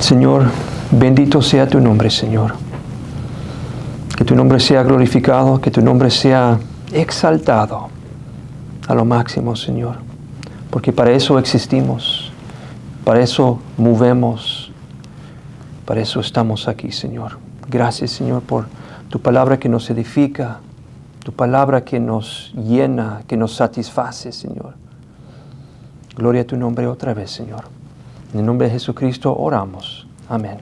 Señor, bendito sea tu nombre, Señor. Que tu nombre sea glorificado, que tu nombre sea exaltado a lo máximo, Señor. Porque para eso existimos, para eso movemos, para eso estamos aquí, Señor. Gracias, Señor, por tu palabra que nos edifica, tu palabra que nos llena, que nos satisface, Señor. Gloria a tu nombre otra vez, Señor. En el nombre de Jesucristo oramos. Amén.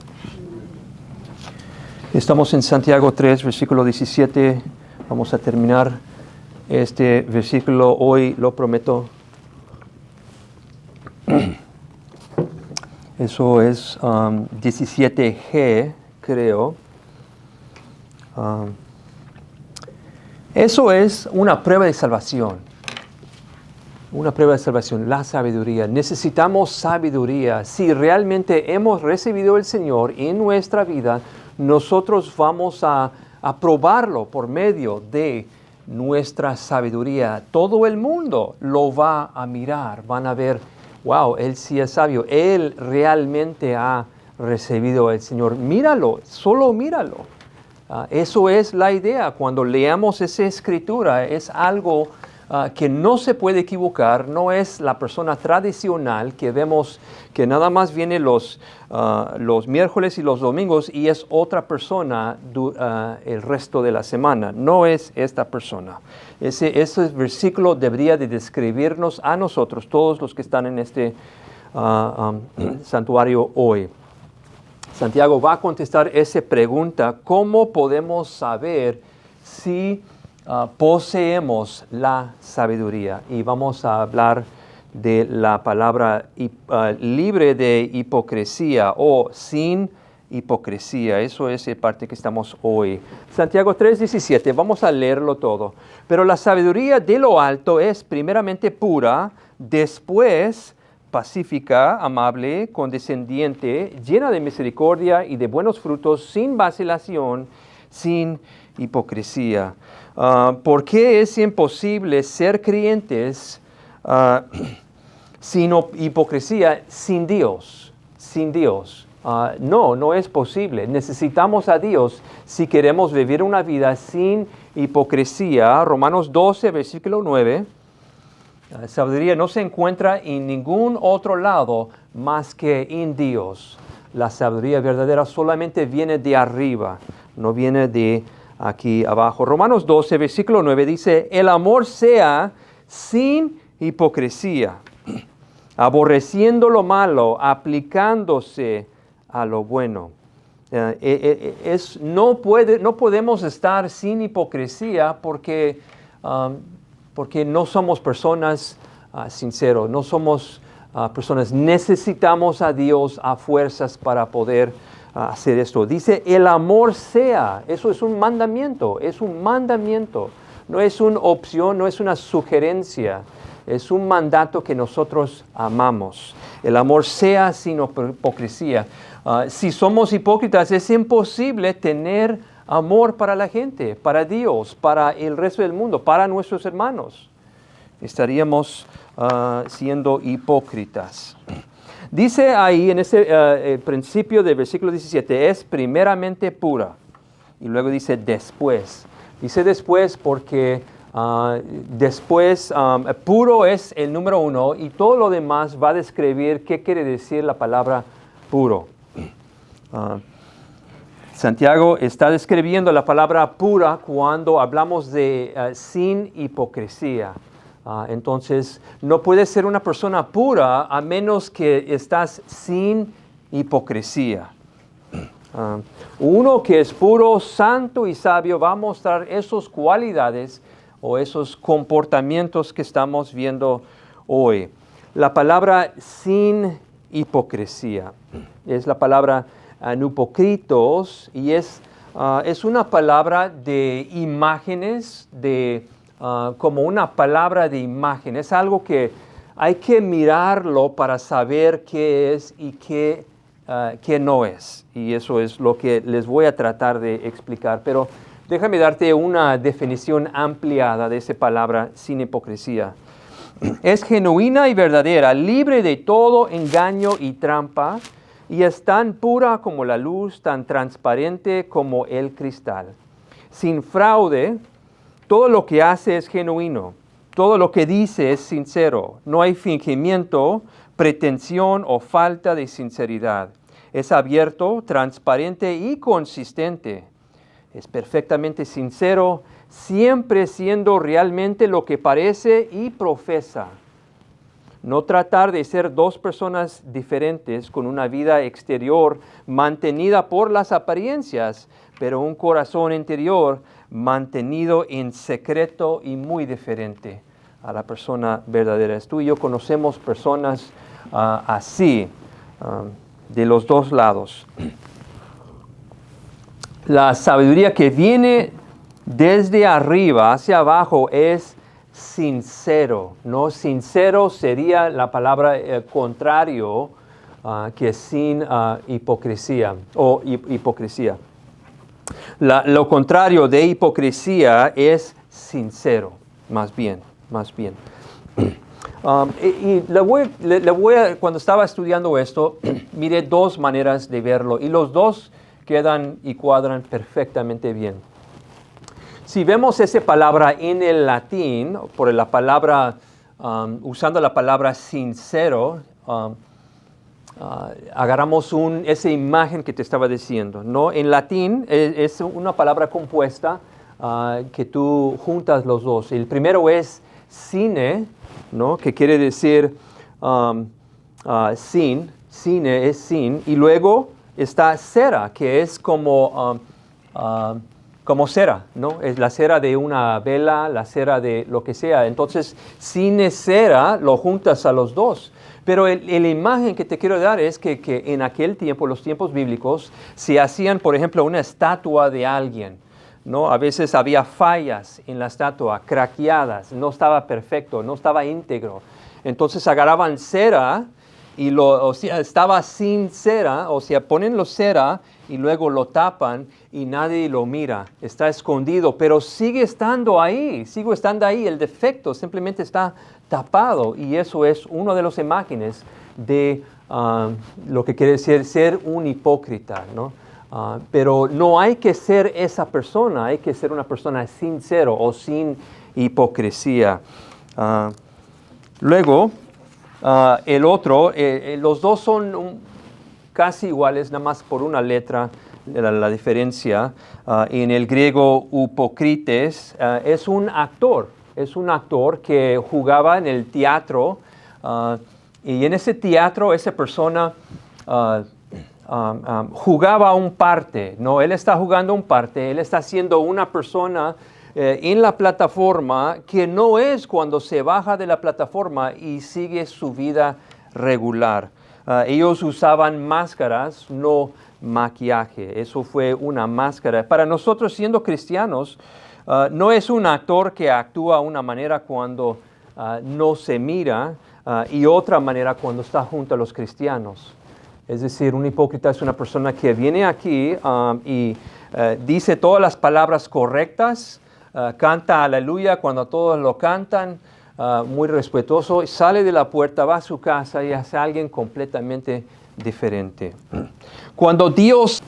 Estamos en Santiago 3, versículo 17. Vamos a terminar este versículo hoy, lo prometo. Eso es 17G, creo. Eso es una prueba de salvación. Una prueba de salvación, la sabiduría. Necesitamos sabiduría. Si realmente hemos recibido el Señor en nuestra vida, nosotros vamos a probarlo por medio de nuestra sabiduría. Todo el mundo lo va a mirar. Van a ver, wow, Él sí es sabio. Él realmente ha recibido el Señor. Míralo, solo míralo. Eso es la idea. Cuando leamos esa escritura, es algo que no se puede equivocar. No es la persona tradicional que vemos que nada más viene los miércoles y los domingos y es otra persona el resto de la semana. No es esta persona. Ese versículo debería de describirnos a nosotros, todos los que están en este santuario hoy. Santiago va a contestar esa pregunta: ¿cómo podemos saber si poseemos la sabiduría? Y vamos a hablar de la palabra libre de hipocresía o sin hipocresía. Eso es la parte que estamos hoy. Santiago 3:17, vamos a leerlo todo. Pero la sabiduría de lo alto es primeramente pura, después pacífica, amable, condescendiente, llena de misericordia y de buenos frutos, sin vacilación, sin hipocresía. ¿Por qué es imposible ser creyentes sin hipocresía, sin Dios? Sin Dios. No es posible. Necesitamos a Dios si queremos vivir una vida sin hipocresía. Romanos 12, versículo 9. La sabiduría no se encuentra en ningún otro lado más que en Dios. La sabiduría verdadera solamente viene de arriba, no viene de aquí abajo. Romanos 12, versículo 9 dice: el amor sea sin hipocresía, aborreciendo lo malo, aplicándose a lo bueno. No podemos estar sin hipocresía porque no somos personas sinceros, no somos personas. Necesitamos a Dios a fuerzas para poder hacer esto. Dice, el amor sea. Eso es un mandamiento, No es una opción, no es una sugerencia. Es un mandato que nosotros amamos. El amor sea sin hipocresía. Si somos hipócritas, es imposible tener amor para la gente, para Dios, para el resto del mundo, para nuestros hermanos. Estaríamos siendo hipócritas. Dice ahí en ese principio del versículo 17, es primeramente pura. Y luego dice después. Dice después porque después puro es el número 1 y todo lo demás va a describir qué quiere decir la palabra puro. Santiago está describiendo la palabra pura cuando hablamos de sin hipocresía. Entonces, no puedes ser una persona pura a menos que estás sin hipocresía. Uno que es puro, santo y sabio va a mostrar esas cualidades o esos comportamientos que estamos viendo hoy. La palabra sin hipocresía es la palabra anupokritos y es una palabra de imágenes, como una palabra de imagen. Es algo que hay que mirarlo para saber qué es y qué no es. Y eso es lo que les voy a tratar de explicar. Pero déjame darte una definición ampliada de esa palabra sin hipocresía. Es genuina y verdadera, libre de todo engaño y trampa, y es tan pura como la luz, tan transparente como el cristal. Sin fraude, todo lo que hace es genuino, todo lo que dice es sincero, no hay fingimiento, pretensión o falta de sinceridad. Es abierto, transparente y consistente. Es perfectamente sincero, siempre siendo realmente lo que parece y profesa. No tratar de ser dos personas diferentes con una vida exterior mantenida por las apariencias, pero un corazón interior mantenido en secreto y muy diferente a la persona verdadera. Tú y yo conocemos personas así, de los dos lados. La sabiduría que viene desde arriba hacia abajo es sincero, ¿no? Sincero sería la palabra contrario que sin hipocresía o hipocresía. Lo contrario de hipocresía es sincero, más bien. Cuando estaba estudiando esto, miré dos maneras de verlo y los dos quedan y cuadran perfectamente bien. Si vemos esa palabra en el latín, por la palabra, usando la palabra sincero, agarramos esa imagen que te estaba diciendo, ¿no? En latín es una palabra compuesta que tú juntas los dos. El primero es sine, ¿no? Que quiere decir sin, sine es sin, y luego está cera, que es como cera, ¿no? Es la cera de una vela, la cera de lo que sea. Entonces, sine cera lo juntas a los dos. Pero la imagen que te quiero dar es que en aquel tiempo, los tiempos bíblicos, se hacían, por ejemplo, una estatua de alguien, ¿no? A veces había fallas en la estatua, craqueadas, no estaba perfecto, no estaba íntegro. Entonces agarraban cera y estaba sin cera, o sea, ponen cera y luego lo tapan y nadie lo mira, está escondido, pero sigue estando ahí, el defecto simplemente está tapado, y eso es una de las imágenes de lo que quiere decir ser un hipócrita, ¿no? Pero no hay que ser esa persona, hay que ser una persona sincero o sin hipocresía. Luego, el otro, los dos son casi iguales, nada más por una letra, la diferencia. En el griego, upokrites, es un actor que jugaba en el teatro, y en ese teatro esa persona jugaba un parte, ¿no? Él está jugando un parte, él está siendo una persona en la plataforma que no es cuando se baja de la plataforma y sigue su vida regular. Ellos usaban máscaras, no maquillaje. Eso fue una máscara. Para nosotros, siendo cristianos, no es un actor que actúa de una manera cuando no se mira y otra manera cuando está junto a los cristianos. Es decir, un hipócrita es una persona que viene aquí y dice todas las palabras correctas, canta aleluya cuando todos lo cantan, muy respetuoso, sale de la puerta, va a su casa y hace alguien completamente diferente. Cuando Dios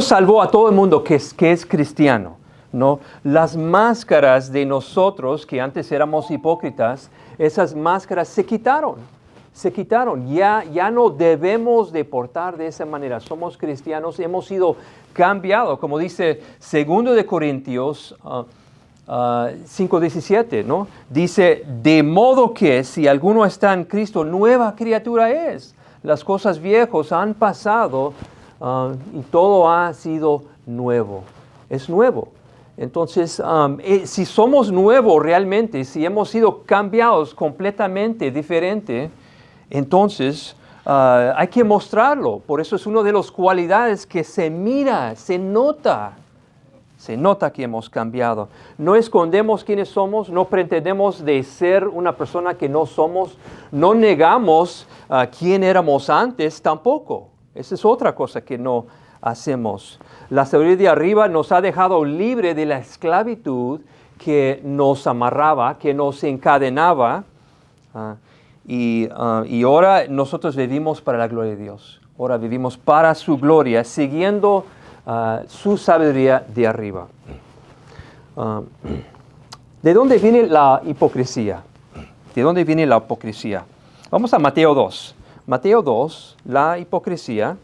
salvó a todo el mundo que es cristiano, ¿no? Las máscaras de nosotros, que antes éramos hipócritas, esas máscaras se quitaron. Ya no debemos de portar de esa manera. Somos cristianos, hemos sido cambiados, como dice 2 de Corintios 5:17, ¿no? Dice, de modo que si alguno está en Cristo, nueva criatura es. Las cosas viejas han pasado y todo ha sido nuevo. Es nuevo. Entonces, si somos nuevos realmente, si hemos sido cambiados completamente diferente, entonces hay que mostrarlo. Por eso es una de las cualidades que se mira, se nota que hemos cambiado. No escondemos quiénes somos, no pretendemos de ser una persona que no somos, no negamos quién éramos antes tampoco. Esa es otra cosa que no hacemos. La sabiduría de arriba nos ha dejado libre de la esclavitud que nos amarraba, que nos encadenaba, y ahora nosotros vivimos para la gloria de Dios. Ahora vivimos para su gloria, siguiendo su sabiduría de arriba. ¿De dónde viene la hipocresía? ¿De dónde viene la hipocresía? Vamos a Mateo 2. Mateo 2, la hipocresía.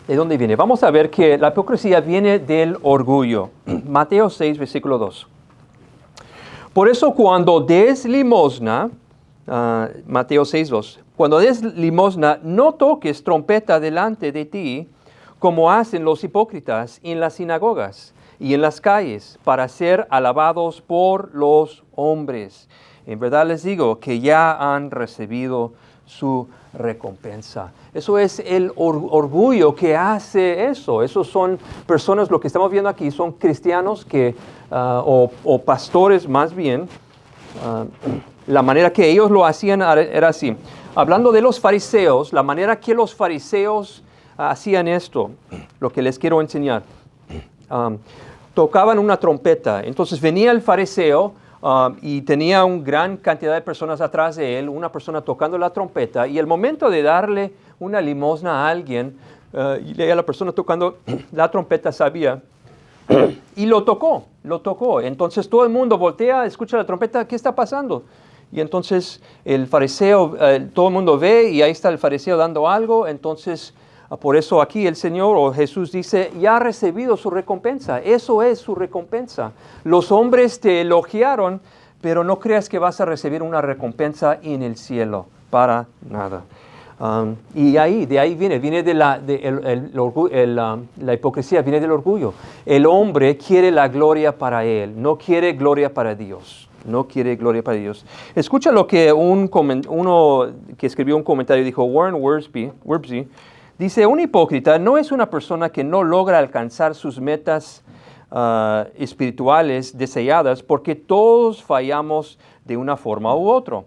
¿De dónde viene? Vamos a ver que la hipocresía viene del orgullo. Mateo 6, versículo 2. Por eso cuando des limosna, Mateo 6, 2, cuando des limosna, no toques trompeta delante de ti, como hacen los hipócritas en las sinagogas y en las calles, para ser alabados por los hombres. En verdad les digo que ya han recibido su recompensa. Eso es el orgullo que hace eso. Esos son personas, lo que estamos viendo aquí, son cristianos que, o pastores más bien. La manera que ellos lo hacían era así. Hablando de los fariseos, la manera que los fariseos hacían esto, lo que les quiero enseñar. Tocaban una trompeta. Entonces venía el fariseo y tenía una gran cantidad de personas atrás de él, una persona tocando la trompeta, y el momento de darle una limosna a alguien, y la persona tocando la trompeta sabía, y lo tocó. Entonces todo el mundo voltea, escucha la trompeta, ¿qué está pasando? Y entonces el fariseo, todo el mundo ve, y ahí está el fariseo dando algo. Entonces por eso aquí el Señor o Jesús dice, ya ha recibido su recompensa. Eso es su recompensa. Los hombres te elogiaron, pero no creas que vas a recibir una recompensa en el cielo, para nada. Y de ahí viene de la hipocresía, viene del orgullo. El hombre quiere la gloria para él, no quiere gloria para Dios. No quiere gloria para Dios. Escucha lo que uno que escribió un comentario dijo, Warren Wiersbe. Dice, un hipócrita no es una persona que no logra alcanzar sus metas espirituales deseadas, porque todos fallamos de una forma u otra.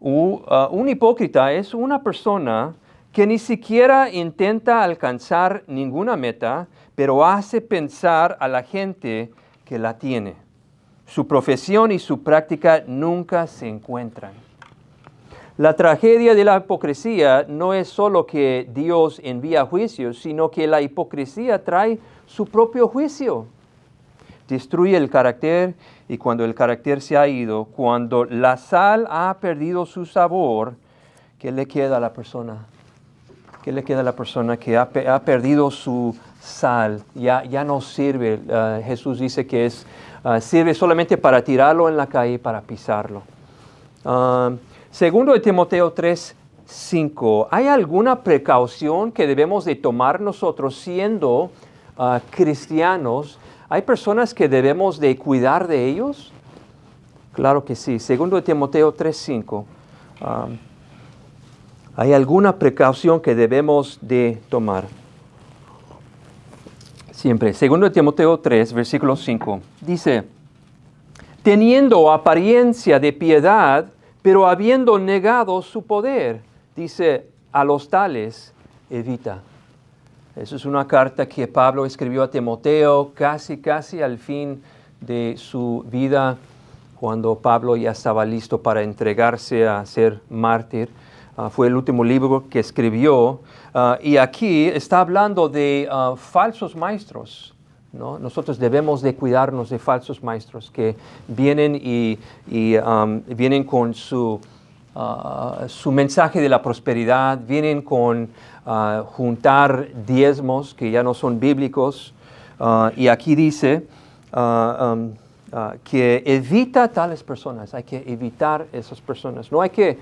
Un hipócrita es una persona que ni siquiera intenta alcanzar ninguna meta, pero hace pensar a la gente que la tiene. Su profesión y su práctica nunca se encuentran. La tragedia de la hipocresía no es solo que Dios envía juicios, sino que la hipocresía trae su propio juicio. Destruye el carácter, y cuando el carácter se ha ido, cuando la sal ha perdido su sabor, ¿qué le queda a la persona? ¿Qué le queda a la persona que ha perdido su sal? Ya no sirve. Jesús dice que sirve solamente para tirarlo en la calle, para pisarlo. Segundo de Timoteo 3, 5. ¿Hay alguna precaución que debemos de tomar nosotros siendo cristianos? ¿Hay personas que debemos de cuidar de ellos? Claro que sí. Segundo de Timoteo 3, 5. ¿Hay alguna precaución que debemos de tomar? Siempre. Segundo de Timoteo 3, versículo 5. Dice, teniendo apariencia de piedad, pero habiendo negado su poder, dice, a los tales evita. Esa es una carta que Pablo escribió a Timoteo casi al fin de su vida, cuando Pablo ya estaba listo para entregarse a ser mártir. Fue el último libro que escribió. Y aquí está hablando de falsos maestros, ¿no? Nosotros debemos de cuidarnos de falsos maestros que vienen y vienen con su mensaje de la prosperidad, vienen con juntar diezmos que ya no son bíblicos. Y aquí dice que evita tales personas. Hay que evitar esas personas. No hay que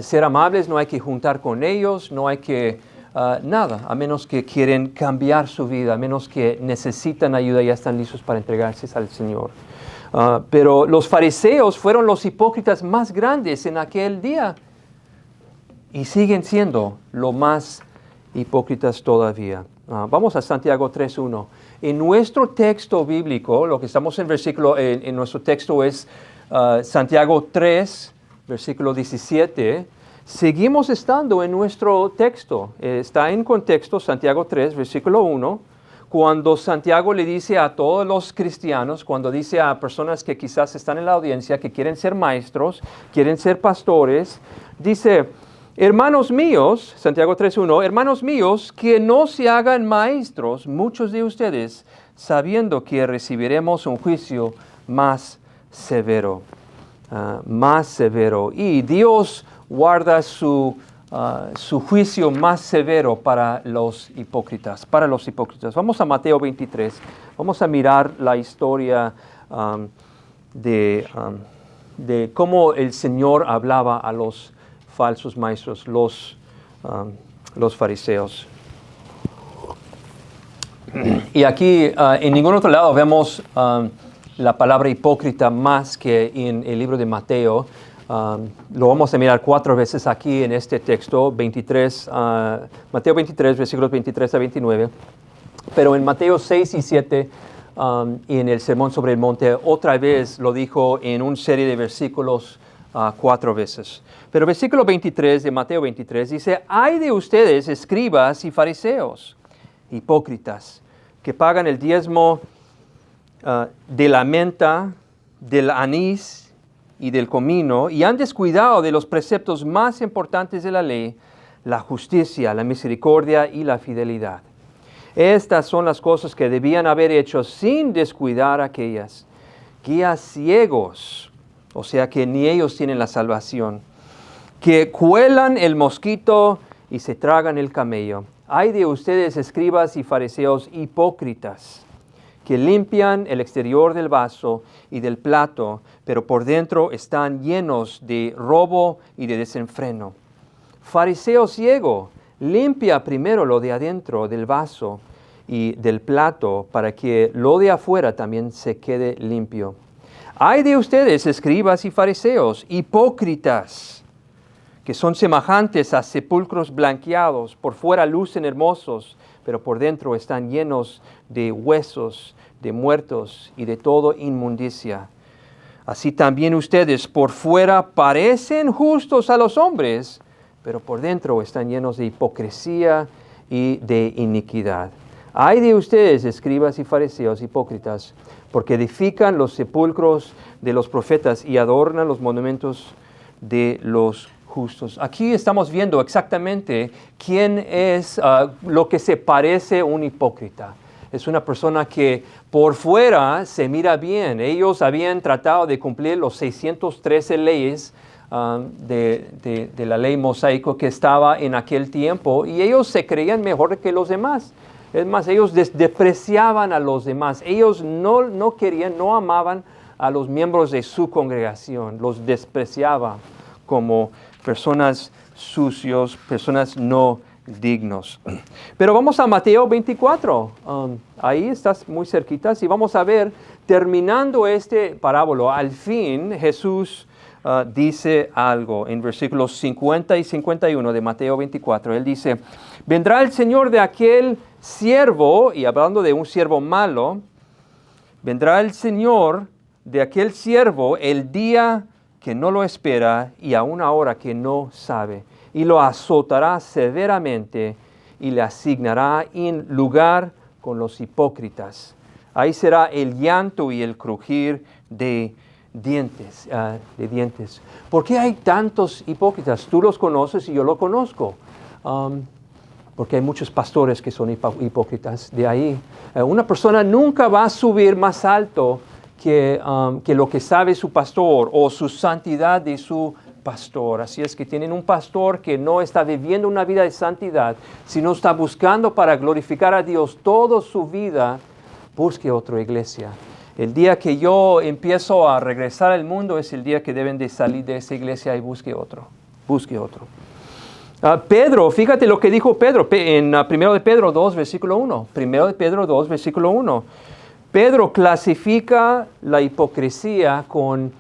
ser amables, no hay que juntar con ellos, no hay que nada, a menos que quieren cambiar su vida, a menos que necesitan ayuda y ya están listos para entregarse al Señor. Pero los fariseos fueron los hipócritas más grandes en aquel día y siguen siendo los más hipócritas todavía. Vamos a Santiago 3:1. En nuestro texto bíblico, lo que estamos en nuestro texto es Santiago 3, versículo 17. Seguimos estando en nuestro texto. Está en contexto Santiago 3, versículo 1. cuando Santiago le dice a todos los cristianos, cuando dice a personas que quizás están en la audiencia, que quieren ser maestros, quieren ser pastores, dice, hermanos míos, Santiago 3:1, hermanos míos, que no se hagan maestros muchos de ustedes, sabiendo que recibiremos un juicio más severo. Más severo. Y Dios guarda su juicio más severo para los hipócritas. Vamos a Mateo 23. Vamos a mirar la historia de cómo el Señor hablaba a los falsos maestros, los fariseos. Y aquí en ningún otro lado vemos la palabra hipócrita más que en el libro de Mateo. Lo vamos a mirar 4 veces aquí en este texto, Mateo 23, versículos 23 a 29. Pero en Mateo 6 y 7, en el Sermón sobre el Monte, otra vez lo dijo en una serie de versículos 4 veces. Pero versículo 23 de Mateo 23 dice, «Ay de ustedes, escribas y fariseos, hipócritas, que pagan el diezmo de la menta, del anís y del comino, y han descuidado de los preceptos más importantes de la ley, la justicia, la misericordia y la fidelidad. Estas son las cosas que debían haber hecho sin descuidar aquellas. Guías ciegos, o sea que ni ellos tienen la salvación, que cuelan el mosquito y se tragan el camello. Ay de ustedes, escribas y fariseos hipócritas, que limpian el exterior del vaso y del plato, pero por dentro están llenos de robo y de desenfreno. Fariseo ciego, limpia primero lo de adentro del vaso y del plato, para que lo de afuera también se quede limpio. Ay de ustedes, escribas y fariseos, hipócritas, que son semejantes a sepulcros blanqueados, por fuera lucen hermosos, pero por dentro están llenos de huesos, de muertos y de toda inmundicia. Así también ustedes por fuera parecen justos a los hombres, pero por dentro están llenos de hipocresía y de iniquidad. Ay de ustedes, escribas y fariseos hipócritas, porque edifican los sepulcros de los profetas y adornan los monumentos de los justos. Aquí estamos viendo exactamente quién es lo que se parece a un hipócrita. Es una persona que por fuera se mira bien. Ellos habían tratado de cumplir los 613 leyes de la ley mosaico que estaba en aquel tiempo, y ellos se creían mejor que los demás. Es más, ellos despreciaban a los demás. Ellos no querían, no amaban a los miembros de su congregación. Los despreciaban como personas sucios, personas no dignos. Pero vamos a Mateo 24. Ahí estás muy cerquita. Y vamos a ver, terminando este parábola, al fin Jesús dice algo en versículos 50 y 51 de Mateo 24. Él dice, vendrá el Señor de aquel siervo, y hablando de un siervo malo, vendrá el Señor de aquel siervo el día que no lo espera y a una hora que no sabe, y lo azotará severamente y le asignará en lugar con los hipócritas. Ahí será el llanto y el crujir de dientes. ¿Por qué hay tantos hipócritas? Tú los conoces y yo lo conozco. Porque hay muchos pastores que son hipócritas. De ahí, una persona nunca va a subir más alto que lo que sabe su pastor o su santidad de su pastor. Así es que tienen un pastor que no está viviendo una vida de santidad, sino está buscando para glorificar a Dios toda su vida. Busque otra iglesia. El día que yo empiezo a regresar al mundo es el día que deben de salir de esa iglesia y busque otro. Pedro, fíjate lo que dijo Pedro en 1 de Pedro 2, versículo 1. 1 de Pedro 2, versículo 1. Pedro clasifica la hipocresía con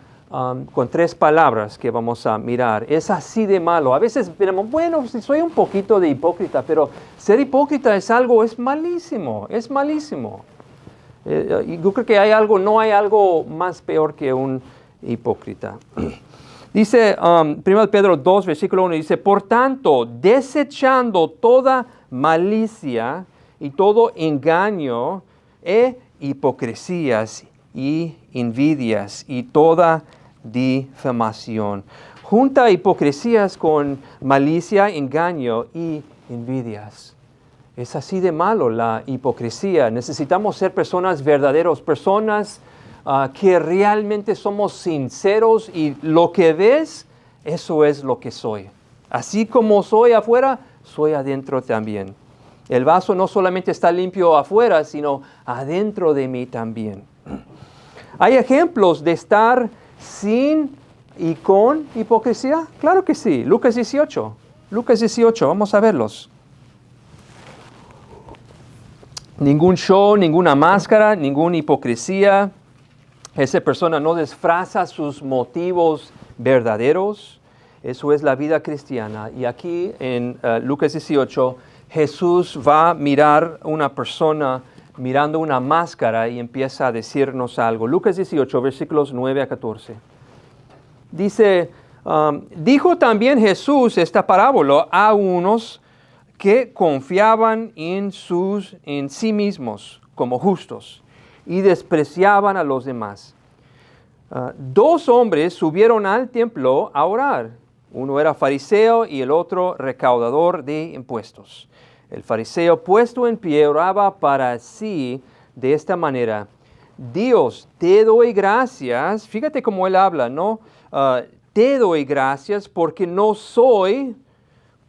3 palabras que vamos a mirar. Es así de malo. A veces pensamos, bueno, soy un poquito de hipócrita, pero ser hipócrita es malísimo, es malísimo. Yo creo que no hay algo más peor que un hipócrita. Dice 1 Pedro 2, versículo 1, dice, por tanto, desechando toda malicia y todo engaño e hipocresías y envidias y toda difamación. Junta hipocresías con malicia, engaño y envidias. Es así de malo la hipocresía. Necesitamos ser personas verdaderas, personas que realmente somos sinceros y lo que ves, eso es lo que soy. Así como soy afuera, soy adentro también. El vaso no solamente está limpio afuera, sino adentro de mí también. ¿Hay ejemplos de estar sin y con hipocresía? Claro que sí. Lucas 18. Lucas 18, vamos a verlos. Ningún show, ninguna máscara, ninguna hipocresía. Esa persona no disfraza sus motivos verdaderos. Eso es la vida cristiana. Y aquí en Lucas 18, Jesús va a mirar una persona mirando una máscara y empieza a decirnos algo. Lucas 18, versículos 9 a 14. Dice, dijo también Jesús esta parábola a unos que confiaban en sí mismos como justos y despreciaban a los demás. Dos hombres subieron al templo a orar. Uno era fariseo y el otro recaudador de impuestos. El fariseo, puesto en pie, oraba para sí de esta manera: Dios, te doy gracias. Fíjate cómo él habla, ¿no? Te doy gracias porque no soy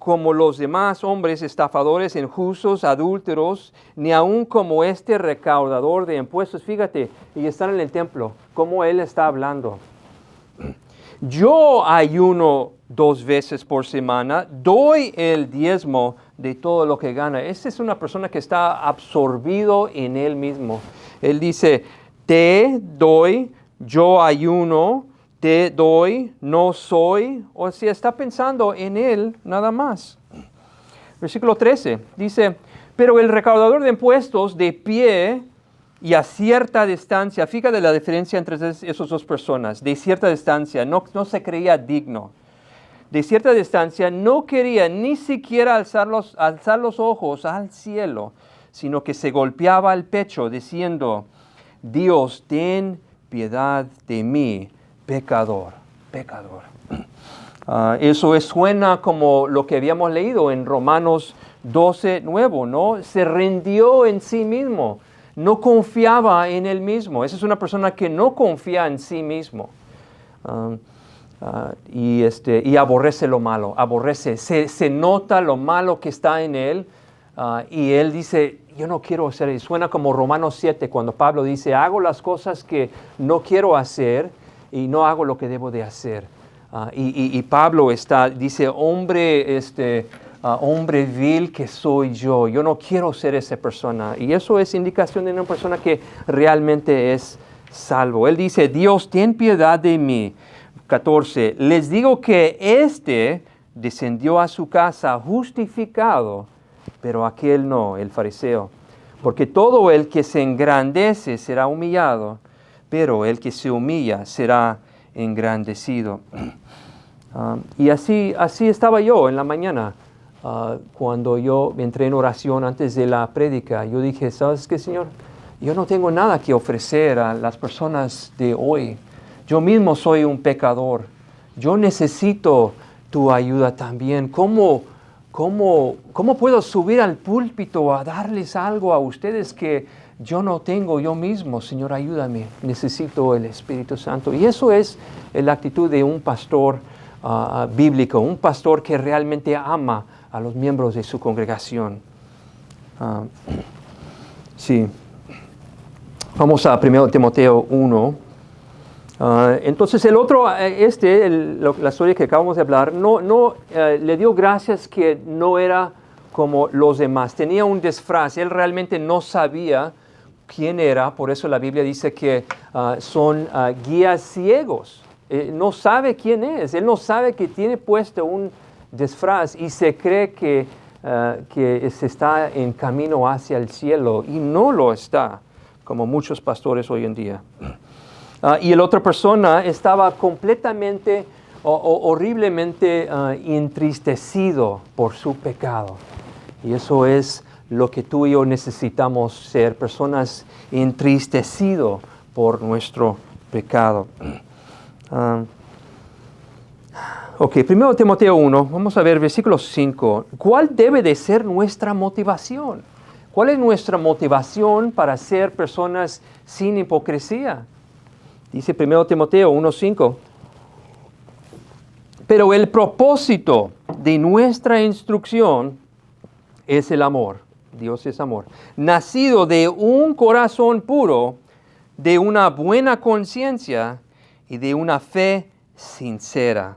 como los demás hombres estafadores, injustos, adúlteros, ni aun como este recaudador de impuestos. Fíjate, y están en el templo, cómo él está hablando. Yo ayuno 2 veces por semana, doy el diezmo de todo lo que gana. Esta es una persona que está absorbido en él mismo. Él dice, te doy, yo ayuno, te doy, no soy. O sea, está pensando en él nada más. Versículo 13 dice, pero el recaudador de impuestos de pie y a cierta distancia, fíjate la diferencia entre esas dos personas, de cierta distancia, no se creía digno. De cierta distancia no quería ni siquiera alzar los ojos al cielo, sino que se golpeaba el pecho diciendo, Dios, ten piedad de mí, pecador. Eso suena como lo que habíamos leído en Romanos 12, 9, ¿no? Se rindió en sí mismo, no confiaba en él mismo. Esa es una persona que no confía en sí mismo. Y aborrece lo malo, se nota lo malo que está en él, y él dice, yo no quiero hacer eso. Suena como Romanos 7, cuando Pablo dice, hago las cosas que no quiero hacer y no hago lo que debo de hacer. Y Pablo dice, hombre vil que soy yo no quiero ser esa persona. Y eso es indicación de una persona que realmente es salvo. Él dice, Dios, ten piedad de mí. 14, les digo que descendió a su casa justificado, pero aquel no, el fariseo. Porque todo el que se engrandece será humillado, pero el que se humilla será engrandecido. Y así estaba yo en la mañana, cuando yo entré en oración antes de la prédica. Yo dije, ¿sabes qué, Señor? Yo no tengo nada que ofrecer a las personas de hoy. Yo mismo soy un pecador. Yo necesito tu ayuda también. ¿Cómo puedo subir al púlpito a darles algo a ustedes que yo no tengo yo mismo? Señor, ayúdame. Necesito el Espíritu Santo. Y eso es la actitud de un pastor bíblico, un pastor que realmente ama a los miembros de su congregación. Sí. Vamos a 1 Timoteo 1. Entonces el otro, la historia que acabamos de hablar, no le dio gracias que no era como los demás. Tenía un disfraz. Él realmente no sabía quién era. Por eso la Biblia dice que son guías ciegos. No sabe quién es. Él no sabe que tiene puesto un disfraz y se cree que se está en camino hacia el cielo y no lo está, como muchos pastores hoy en día. Y la otra persona estaba completamente, horriblemente entristecido por su pecado. Y eso es lo que tú y yo necesitamos ser, personas entristecidos por nuestro pecado. Ok, 1 Timoteo 1, vamos a ver versículo 5. ¿Cuál debe de ser nuestra motivación? ¿Cuál es nuestra motivación para ser personas sin hipocresía? Dice 1 Timoteo 1:5. Pero el propósito de nuestra instrucción es el amor. Dios es amor. Nacido de un corazón puro, de una buena conciencia y de una fe sincera.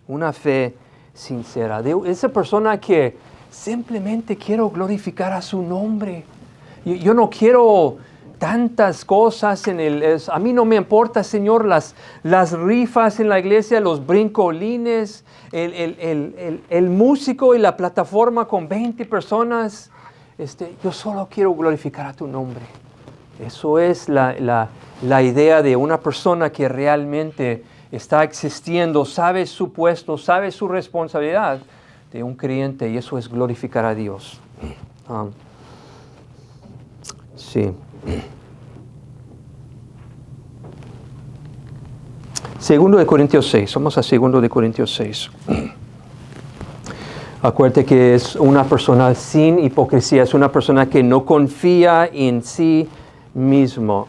Una fe sincera. De esa persona que simplemente quiero glorificar a su nombre. Yo no quiero tantas cosas a mí no me importa, Señor, las rifas en la iglesia, los brincolines, el músico y la plataforma con 20 personas. Yo solo quiero glorificar a tu nombre. Eso es la idea de una persona que realmente está existiendo, sabe su puesto, sabe su responsabilidad de un creyente, y eso es glorificar a Dios. Sí. 2 Corintios 6, vamos a 2 Corintios 6. Acuérdate que es una persona sin hipocresía, es una persona que no confía en sí mismo.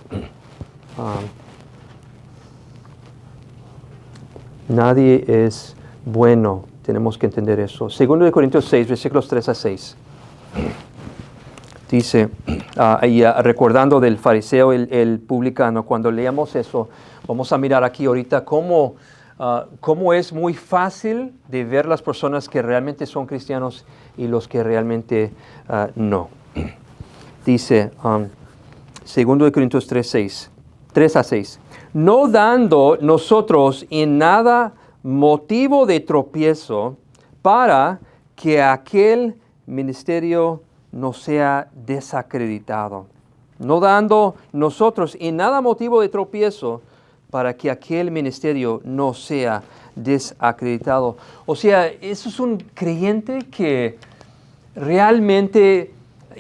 Nadie es bueno, tenemos que entender eso. 2 Corintios 6, versículos 3 a 6. Dice, recordando del fariseo, el publicano, cuando leamos eso, vamos a mirar aquí ahorita cómo es muy fácil de ver las personas que realmente son cristianos y los que realmente no. Dice, 2 Corintios 3 a 6. No dando nosotros en nada motivo de tropiezo para que aquel ministerio no sea desacreditado. No dando nosotros en nada motivo de tropiezo para que aquel ministerio no sea desacreditado. O sea, eso es un creyente que realmente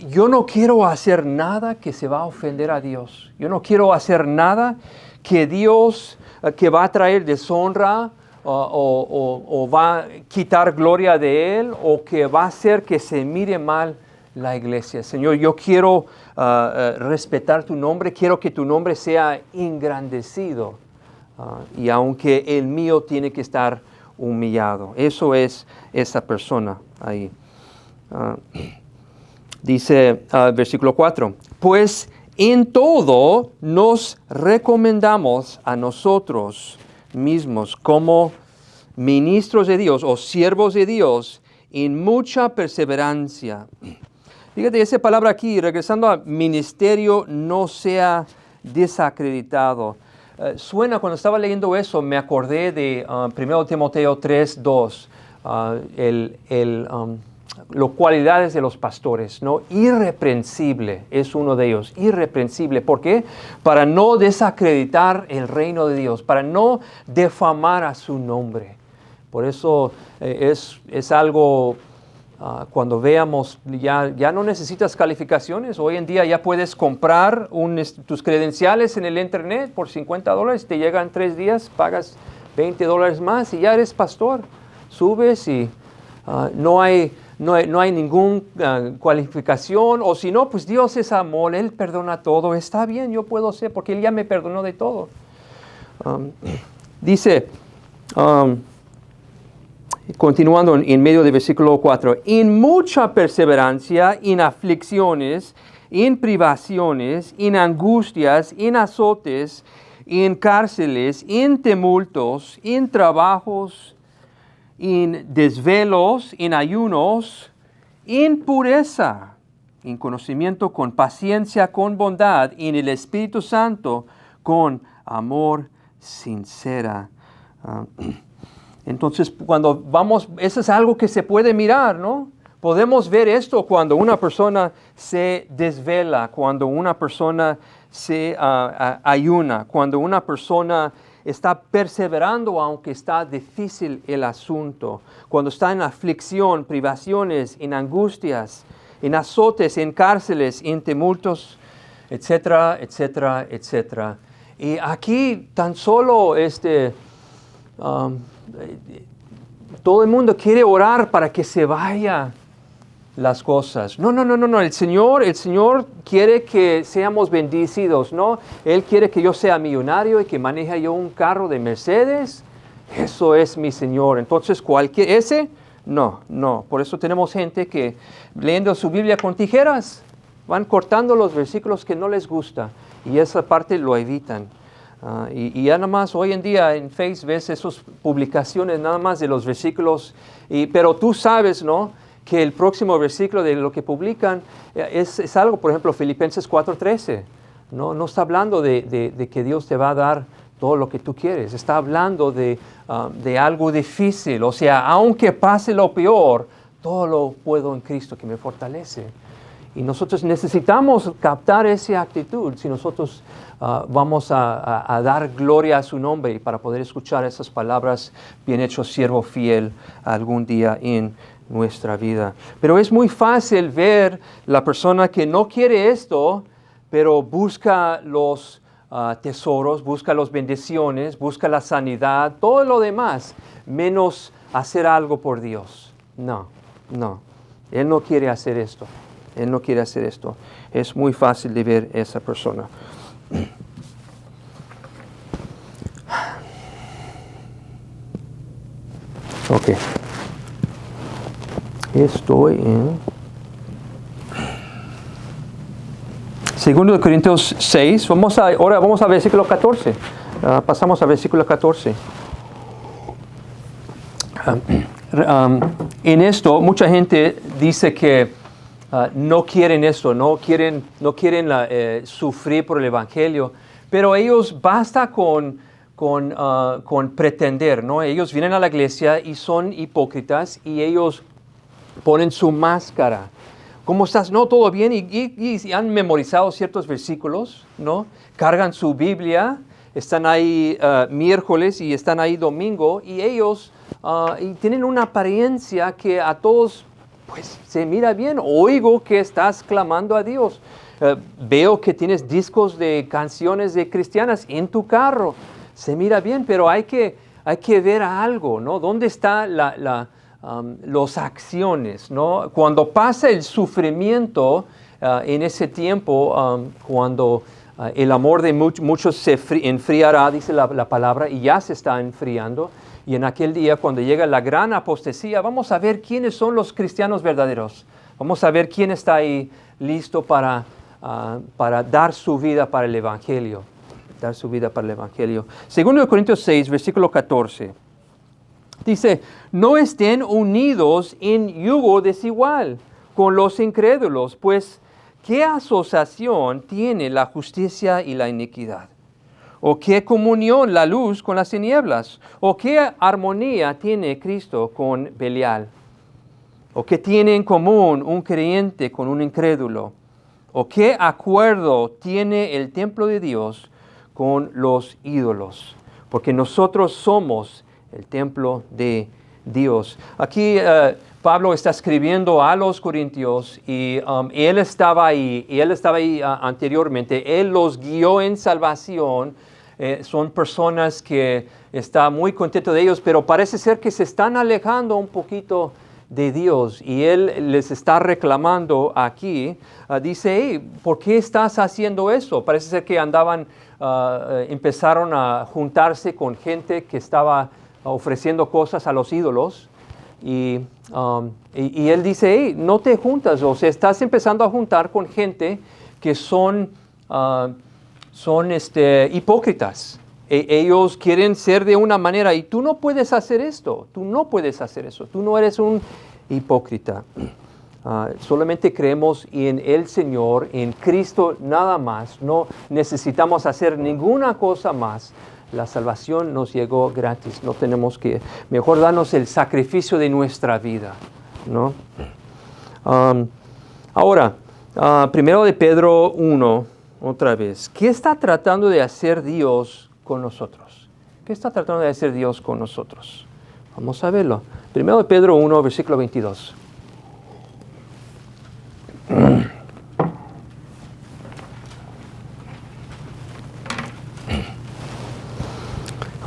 yo no quiero hacer nada que se va a ofender a Dios. Yo no quiero hacer nada que Dios, que va a traer deshonra o va a quitar gloria de Él, o que va a hacer que se mire mal la iglesia. Señor, yo quiero respetar tu nombre, quiero que tu nombre sea engrandecido, y aunque el mío tiene que estar humillado. Eso es esa persona ahí. Dice versículo 4, pues en todo nos recomendamos a nosotros mismos como ministros de Dios o siervos de Dios en mucha perseverancia. Fíjate, esa palabra aquí, regresando a ministerio, no sea desacreditado. Suena, cuando estaba leyendo eso, me acordé de 1 Timoteo 3:2, las cualidades de los pastores, ¿no? Irreprensible es uno de ellos, irreprensible. ¿Por qué? Para no desacreditar el reino de Dios, para no defamar a su nombre. Por eso es algo, cuando veamos, ya no necesitas calificaciones. Hoy en día ya puedes comprar tus credenciales en el internet por $50, te llegan 3 días, pagas $20 más y ya eres pastor. Subes y no hay ninguna cualificación, o si no, pues Dios es amor, Él perdona todo, está bien, yo puedo ser, porque Él ya me perdonó de todo. Dice, continuando en medio del versículo 4, en mucha perseverancia, en aflicciones, en privaciones, en angustias, en azotes, en cárceles, en tumultos, en trabajos, en desvelos, en ayunos, en pureza, en conocimiento, con paciencia, con bondad, en el Espíritu Santo, con amor sincera. Entonces, cuando vamos, eso es algo que se puede mirar, ¿no? Podemos ver esto cuando una persona se desvela, cuando una persona se ayuna, cuando una persona está perseverando aunque está difícil el asunto, cuando está en aflicción, privaciones, en angustias, en azotes, en cárceles, en tumultos, etcétera, etcétera, etcétera. Y aquí tan solo todo el mundo quiere orar para que se vaya las cosas. No. El Señor quiere que seamos bendecidos, ¿no? Él quiere que yo sea millonario y que maneje yo un carro de Mercedes. Eso es mi Señor. Entonces, ese, no. Por eso tenemos gente que leyendo su Biblia con tijeras, van cortando los versículos que no les gusta y esa parte lo evitan. Y ya nada más hoy en día en Facebook ves esas publicaciones nada más de los versículos, pero tú sabes, ¿no?, que el próximo versículo de lo que publican es algo, por ejemplo, Filipenses 4:13. No está hablando de que Dios te va a dar todo lo que tú quieres. Está hablando de algo difícil. O sea, aunque pase lo peor, todo lo puedo en Cristo que me fortalece. Y nosotros necesitamos captar esa actitud si nosotros vamos a dar gloria a su nombre y para poder escuchar esas palabras, bien hecho siervo fiel, algún día en nuestra vida. Pero es muy fácil ver la persona que no quiere esto, pero busca los tesoros, busca las bendiciones, busca la sanidad, todo lo demás, menos hacer algo por Dios. No. Él no quiere hacer esto. Él no quiere hacer esto. Es muy fácil de ver esa persona. Ok. Estoy en 2 Corintios 6. Ahora vamos a versículo 14. Pasamos a versículo 14. En esto, mucha gente dice que no quieren esto, no quieren sufrir por el Evangelio, pero ellos basta con pretender, ¿no? Ellos vienen a la iglesia y son hipócritas y ellos ponen su máscara. ¿Cómo estás? No, todo bien. Y han memorizado ciertos versículos, ¿no? Cargan su Biblia, están ahí miércoles y están ahí domingo, y ellos y tienen una apariencia que a todos pues se mira bien. Oigo que estás clamando a Dios. Veo que tienes discos de canciones de cristianas en tu carro. Se mira bien, pero hay que ver algo, ¿no? ¿Dónde están las acciones, ¿no? Cuando pasa el sufrimiento en ese tiempo, cuando el amor de muchos se enfriará, dice la palabra, y ya se está enfriando. Y en aquel día, cuando llega la gran apostasía, vamos a ver quiénes son los cristianos verdaderos. Vamos a ver quién está ahí listo para dar su vida para el Evangelio. Dar su vida para el Evangelio. 2 Corintios 6, versículo 14. Dice, no estén unidos en yugo desigual con los incrédulos, pues ¿qué asociación tiene la justicia y la iniquidad? ¿O qué comunión la luz con las tinieblas? ¿O qué armonía tiene Cristo con Belial? ¿O qué tiene en común un creyente con un incrédulo? ¿O qué acuerdo tiene el templo de Dios con los ídolos? Porque nosotros somos el templo de Dios. Aquí Pablo está escribiendo a los corintios y él estaba ahí anteriormente. Él los guió en salvación. Son personas que está muy contento de ellos, pero parece ser que se están alejando un poquito de Dios y él les está reclamando aquí. Dice, hey, ¿por qué estás haciendo eso? Parece ser que empezaron a juntarse con gente que estaba ofreciendo cosas a los ídolos y él dice, hey, no te juntas, o sea, estás empezando a juntar con gente que son hipócritas. Ellos quieren ser de una manera y tú no puedes hacer esto, tú no eres un hipócrita. Solamente creemos en el Señor, en Cristo nada más, no necesitamos hacer ninguna cosa más. La salvación nos llegó gratis, no tenemos que, mejor darnos el sacrificio de nuestra vida, ¿no? Ahora, 1 de Pedro 1, otra vez, ¿qué está tratando de hacer Dios con nosotros? ¿Qué está tratando de hacer Dios con nosotros? Vamos a verlo. 1 de Pedro 1, versículo 22.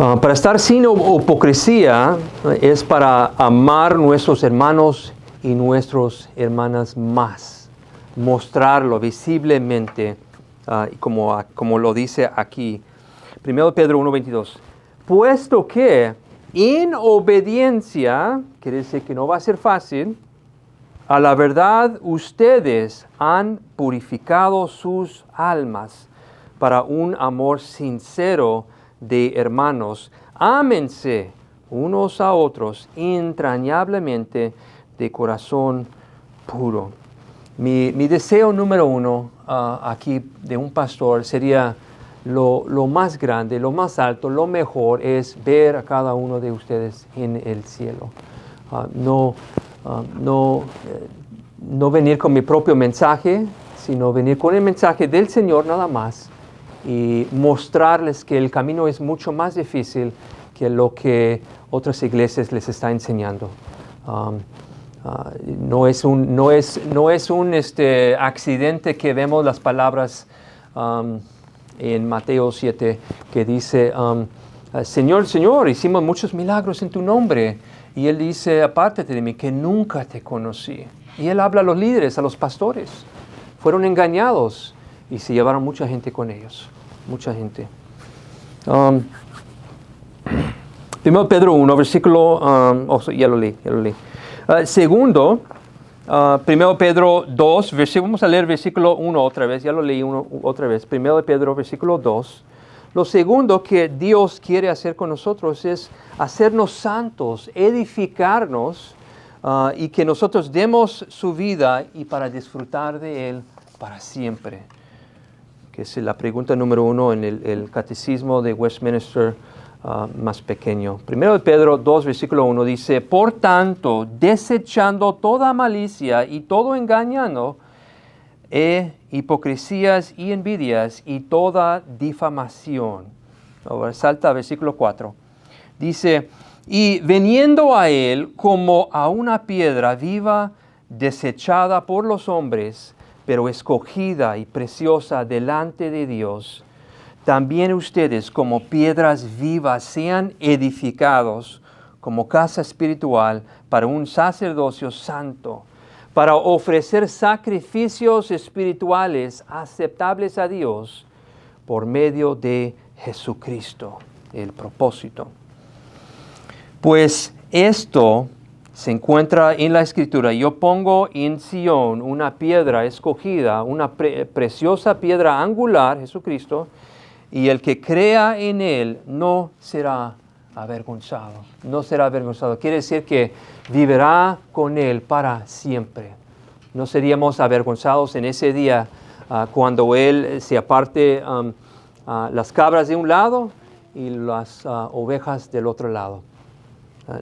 Para estar sin hipocresía es para amar nuestros hermanos y nuestras hermanas más, mostrarlo visiblemente, como lo dice aquí. 1 Pedro 1:22. Puesto que en obediencia, quiere decir que no va a ser fácil, a la verdad ustedes han purificado sus almas para un amor sincero de hermanos. Ámense unos a otros entrañablemente de corazón puro. Mi deseo número uno aquí de un pastor sería lo más grande, lo más alto, lo mejor es ver a cada uno de ustedes en el cielo. No venir con mi propio mensaje, sino venir con el mensaje del Señor nada más y mostrarles que el camino es mucho más difícil que lo que otras iglesias les están enseñando. No es un accidente que vemos las palabras en Mateo 7 que dice, Señor, Señor, hicimos muchos milagros en tu nombre. Y Él dice, apártate de mí, que nunca te conocí. Y Él habla a los líderes, a los pastores. Fueron engañados y se llevaron mucha gente con ellos. Mucha gente. 1 Pedro 1, versículo, ya lo leí. Segundo, 1 Pedro 2, vamos a leer versículo 1 otra vez, ya lo leí otra vez. 1 Pedro, versículo 2. Lo segundo que Dios quiere hacer con nosotros es hacernos santos, edificarnos y que nosotros demos su vida y para disfrutar de Él para siempre. Que es la pregunta número 1 en el catecismo de Westminster más pequeño. 1 Pedro 2, versículo 1 dice, por tanto, desechando toda malicia y todo engaño, hipocresías y envidias y toda difamación. Ahora salta a versículo 4. Dice, y veniendo a Él como a una piedra viva, desechada por los hombres, pero escogida y preciosa delante de Dios, también ustedes como piedras vivas sean edificados como casa espiritual para un sacerdocio santo, para ofrecer sacrificios espirituales aceptables a Dios por medio de Jesucristo, el propósito. Pues esto se encuentra en la Escritura. Yo pongo en Sión una piedra escogida, una preciosa piedra angular, Jesucristo, y el que crea en Él no será avergonzado. No será avergonzado. Quiere decir que vivirá con Él para siempre. No seríamos avergonzados en ese día cuando Él se aparte las cabras de un lado y las ovejas del otro lado.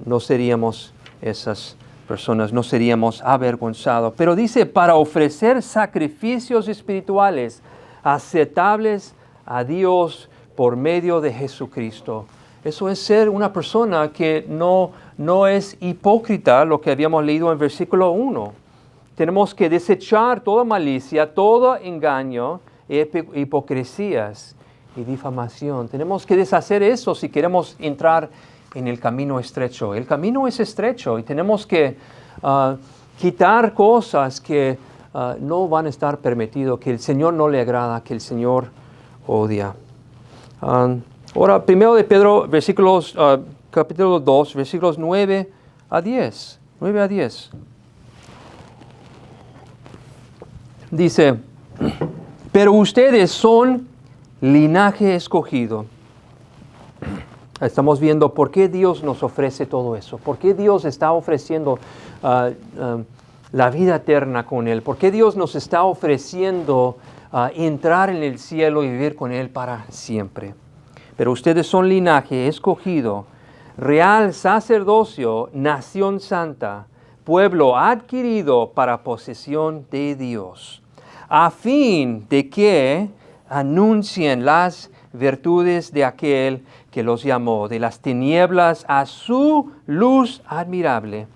No seríamos esas personas, no seríamos avergonzados. Pero dice, para ofrecer sacrificios espirituales aceptables a Dios por medio de Jesucristo. Eso es ser una persona que no es hipócrita, lo que habíamos leído en versículo 1. Tenemos que desechar toda malicia, todo engaño, hipocresías y difamación. Tenemos que deshacer eso si queremos entrar en el camino estrecho. El camino es estrecho y tenemos que quitar cosas que no van a estar permitidas, que el Señor no le agrada, que el Señor odia. Ahora, 1 de Pedro, capítulo 2, versículos 9 a 10. 9 a 10. Dice, pero ustedes son linaje escogido. Estamos viendo por qué Dios nos ofrece todo eso. ¿Por qué Dios está ofreciendo la vida eterna con Él? ¿Por qué Dios nos está ofreciendo entrar en el cielo y vivir con Él para siempre? Pero ustedes son linaje escogido, real sacerdocio, nación santa, pueblo adquirido para posesión de Dios, a fin de que anuncien las virtudes de aquel que los llamó de las tinieblas a su luz admirable.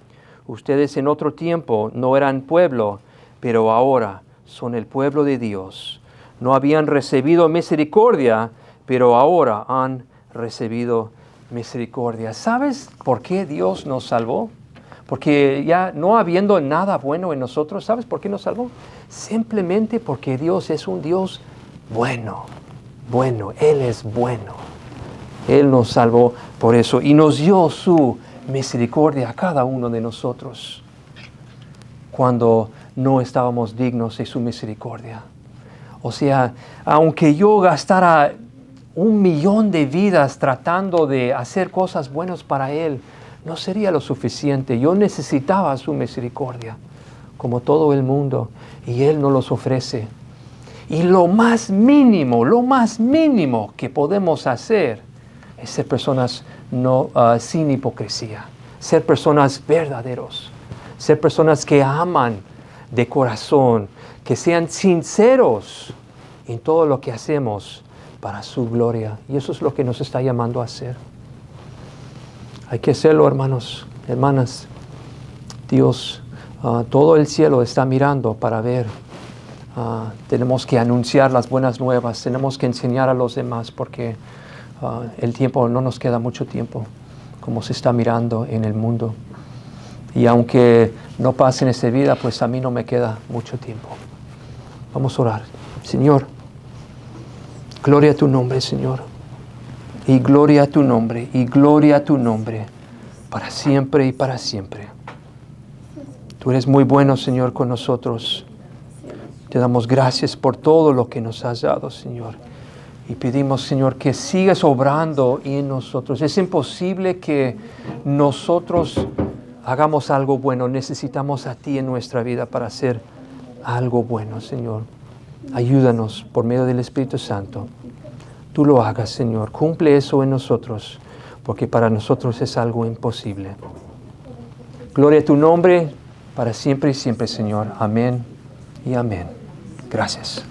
Ustedes en otro tiempo no eran pueblo, pero ahora son el pueblo de Dios. No habían recibido misericordia, pero ahora han recibido misericordia. ¿Sabes por qué Dios nos salvó? Porque ya no habiendo nada bueno en nosotros, ¿sabes por qué nos salvó? Simplemente porque Dios es un Dios bueno. Bueno, Él es bueno. Él nos salvó por eso y nos dio su misericordia a cada uno de nosotros cuando no estábamos dignos de su misericordia. O sea, aunque yo gastara 1,000,000 de vidas tratando de hacer cosas buenas para Él, no sería lo suficiente. Yo necesitaba su misericordia, como todo el mundo, y Él nos los ofrece. Y lo más mínimo que podemos hacer es ser personas sin hipocresía, ser personas verdaderos, ser personas que aman de corazón, que sean sinceros en todo lo que hacemos para su gloria. Y eso es lo que nos está llamando a hacer. Hay que hacerlo, hermanos, hermanas. Dios, todo el cielo está mirando para ver. Tenemos que anunciar las buenas nuevas, tenemos que enseñar a los demás porque el tiempo, no nos queda mucho tiempo, como se está mirando en el mundo. Y aunque no pase en esta vida, pues a mí no me queda mucho tiempo. Vamos a orar. Señor, gloria a tu nombre, Señor. Y gloria a tu nombre, y gloria a tu nombre, para siempre y para siempre. Tú eres muy bueno, Señor, con nosotros. Te damos gracias por todo lo que nos has dado, Señor. Y pedimos, Señor, que sigas obrando en nosotros. Es imposible que nosotros hagamos algo bueno. Necesitamos a ti en nuestra vida para hacer algo bueno, Señor. Ayúdanos por medio del Espíritu Santo. Tú lo hagas, Señor. Cumple eso en nosotros, porque para nosotros es algo imposible. Gloria a tu nombre para siempre y siempre, Señor. Amén y amén. Gracias.